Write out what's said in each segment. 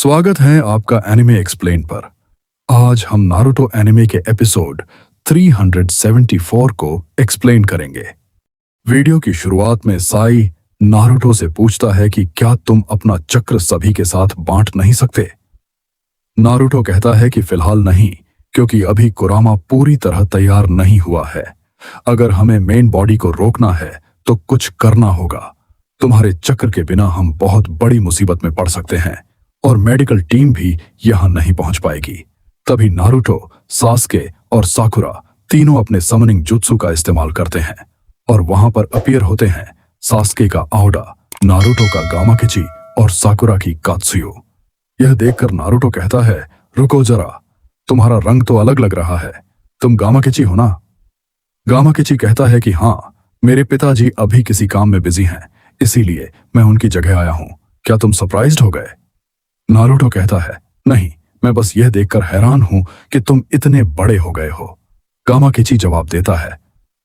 स्वागत है आपका एनिमे एक्सप्लेन पर। आज हम नारुतो एनिमे के एपिसोड 374 को एक्सप्लेन करेंगे। वीडियो की शुरुआत में साई नारुतो से पूछता है कि क्या तुम अपना चक्र सभी के साथ बांट नहीं सकते। नारुतो कहता है कि फिलहाल नहीं, क्योंकि अभी कुरामा पूरी तरह तैयार नहीं हुआ है। अगर हमें मेन बॉडी को रोकना है तो कुछ करना होगा। तुम्हारे चक्र के बिना हम बहुत बड़ी मुसीबत में पड़ सकते हैं और मेडिकल टीम भी यहां नहीं पहुंच पाएगी। तभी नारुतो, सास्के और साकुरा तीनों अपने समनिंग जुत्सु का इस्तेमाल करते हैं और वहां पर अपीयर होते हैं सास्के का आओडा, नारुतो का गामाकिची और साकुरा की कात्सुयो। यह देखकर नारुतो कहता है, रुको जरा, तुम्हारा रंग तो अलग लग रहा है। तुम गामाकिची हो ना? गामाकिची कहता है कि हाँ, मेरे पिताजी अभी किसी काम में बिजी हैं, इसीलिए मैं उनकी जगह आया हूं। क्या तुम सरप्राइज्ड हो गए? नारुतो कहता है, नहीं, मैं बस यह देखकर हैरान हूं कि तुम इतने बड़े हो गए हो। गामाकिची जवाब देता है,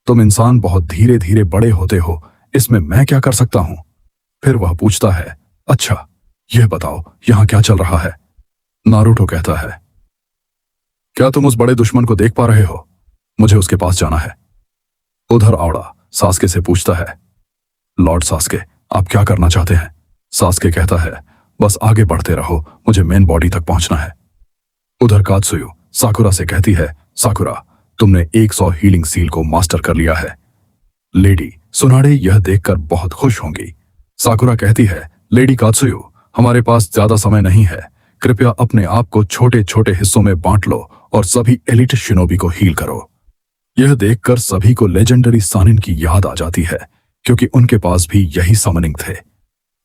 तुम इंसान बहुत धीरे धीरे बड़े होते हो, इसमें मैं क्या कर सकता हूं? फिर वह पूछता है, अच्छा यह बताओ यहां क्या चल रहा है? नारुतो कहता है, क्या तुम उस बड़े दुश्मन को देख पा रहे हो? मुझे उसके पास जाना है। उधर आओडा सास्के से पूछता है, लॉर्ड सास्के, आप क्या करना चाहते हैं? सास्के कहता है, बस आगे बढ़ते रहो, मुझे मेन बॉडी तक पहुंचना है। उधर कात्सुयो साकुरा से कहती है, साकुरा, तुमने 100 हीलिंग सील को मास्टर कर लिया है। लेडी सुनाडे यह देखकर बहुत खुश होंगी। साकुरा कहती है, लेडी कात्सुयो, हमारे पास ज्यादा समय नहीं है, कृपया अपने आप को छोटे छोटे हिस्सों में बांट लो और सभी एलिट शिनोबी को हील करो। यह देखकर सभी को लेजेंडरी सानिन की याद आ जाती है, क्योंकि उनके पास भी यही समनिंग थे।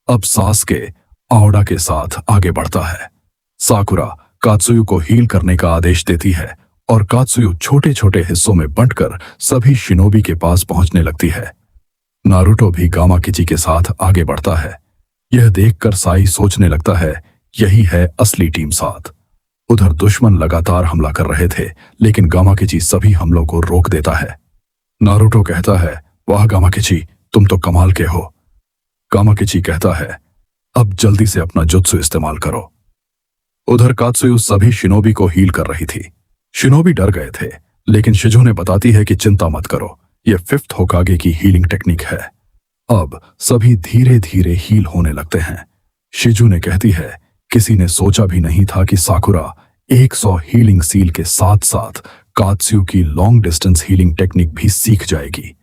अब सास्के आओडा के साथ आगे बढ़ता है। साकुरा कात्सुयो को हील करने का आदेश देती है और कात्सुयो छोटे छोटे हिस्सों में बंटकर सभी शिनोबी के पास पहुंचने लगती है। नारुतो भी गामाकिची के साथ आगे बढ़ता है। यह देखकर साई सोचने लगता है, यही है असली टीम साथ। उधर दुश्मन लगातार हमला कर रहे थे, लेकिन गामाकिची सभी हमलों को रोक देता है। नारुतो कहता है, वाह गामाकिची, तुम तो कमाल के हो। गामाकिची कहता है, अब जल्दी से अपना जुत्सु इस्तेमाल करो। उधर कात्सुयो सभी शिनोबी को हील कर रही थी। शिनोबी डर गए थे, लेकिन शिजु ने बताती है कि चिंता मत करो, यह 5th होकागे की हीलिंग टेक्निक है। अब सभी धीरे धीरे हील होने लगते हैं। शिजु ने कहती है, किसी ने सोचा भी नहीं था कि साकुरा 100 हीलिंग सील के साथ साथ कात्सुयो की लॉन्ग डिस्टेंस हीलिंग टेक्निक भी सीख जाएगी।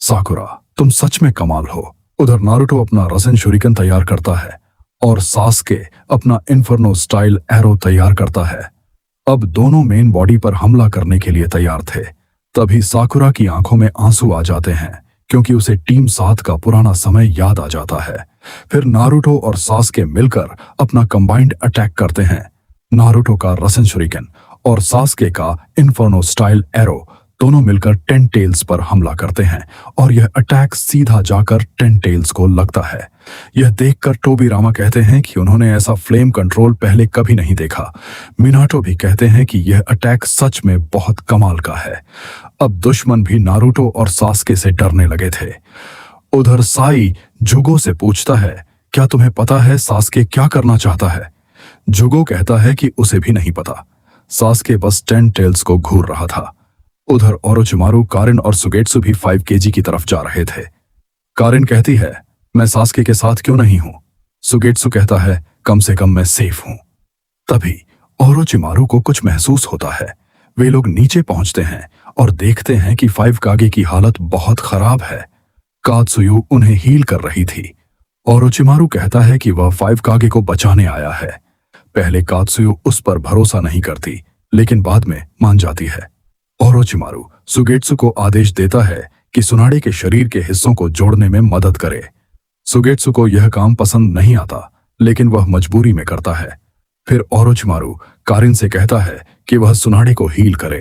साकुरा, तुम सच में कमाल हो। उधर नारुतो अपना रसेन शुरिकन तैयार करता है और सास्के अपना इन्फर्नो स्टाइल एरो तैयार करता है। अब दोनों मेन बॉडी पर हमला करने के लिए तैयार थे। तभी साकुरा की आंखों में आंसू आ जाते हैं, क्योंकि उसे टीम 7 का पुराना समय याद आ जाता है। फिर नारुतो और सास्के मिलकर अपना कंबाइंड अटैक करते हैं। नारुतो का रसेन शुरिकन और सास्के का इन्फर्नो स्टाइल एरो दोनों मिलकर 10 टेल्स पर हमला करते हैं और यह अटैक सीधा जाकर 10 टेल्स को लगता है। यह देखकर टोबीरामा कहते हैं कि उन्होंने ऐसा फ्लेम कंट्रोल पहले कभी नहीं देखा। मिनाटो भी कहते हैं कि यह अटैक सच में बहुत कमाल का है। अब दुश्मन भी नारुतो और सास्के से डरने लगे थे। उधर साई जुगो से पूछता है, क्या तुम्हें पता है सास्के क्या करना चाहता है? जुगो कहता है कि उसे भी नहीं पता। सास्के बस 10 टेल्स को घूर रहा था। उधर ओरोचिमारू, कारिन और सुगेत्सु भी 5 केजी की तरफ जा रहे थे। कारिन कहती है, मैं सास्के के साथ क्यों नहीं हूं? सुगेत्सु कहता है, कम से कम मैं सेफ हूं। तभी ओरोचिमारू को कुछ महसूस होता है। वे लोग नीचे पहुंचते हैं और देखते हैं कि 5 कागे की हालत बहुत खराब है। कात्सुयो उन्हें हील कर रही थी। ओरोचिमारू कहता है कि वह 5 कागे को बचाने आया है। पहले कात्सुयो उस पर भरोसा नहीं करती, लेकिन बाद में मान जाती है। ओरोचिमारू सुगेत्सु को आदेश देता है कि सुनाडे के शरीर के हिस्सों को जोड़ने में मदद करे। सुगेत्सु को यह काम पसंद नहीं आता, लेकिन वह मजबूरी में करता है। फिर ओरोचिमारू कारिन से कहता है कि वह सुनाडे को हील करे।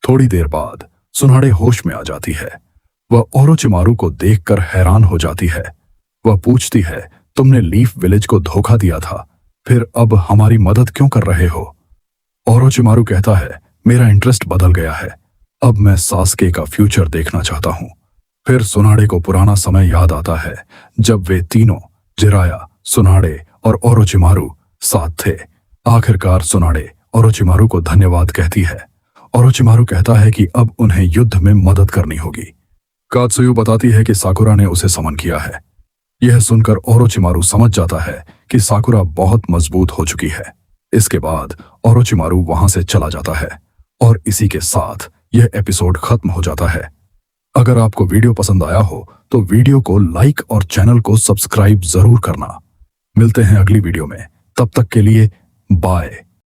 थोड़ी देर बाद सुनाडे होश में आ जाती है। वह ओरोचिमारू को देखकर हैरान हो जाती है। वह पूछती है, तुमने लीफ विलेज को धोखा दिया था, फिर अब हमारी मदद क्यों कर रहे हो? ओरोचिमारू कहता है, मेरा इंटरेस्ट बदल गया है, अब मैं सास्के का फ्यूचर देखना चाहता हूं। फिर सुनाडे को पुराना समय याद आता है, जब वे तीनों, जिराया, सुनाडे और ओरोचिमारू साथ थे। आखिरकार सुनाडे ओरोचिमारू को धन्यवाद कहती है। ओरोचिमारू कहता है कि अब उन्हें युद्ध में मदद करनी होगी। कात्सुयो बताती है कि साकुरा ने उसे समन किया है। यह सुनकर ओरोचिमारू समझ जाता है कि साकुरा बहुत मजबूत हो चुकी है। इसके बाद ओरोचिमारू वहां से चला जाता है और इसी के साथ यह एपिसोड खत्म हो जाता है। अगर आपको वीडियो पसंद आया हो तो वीडियो को लाइक और चैनल को सब्सक्राइब जरूर करना। मिलते हैं अगली वीडियो में, तब तक के लिए बाय।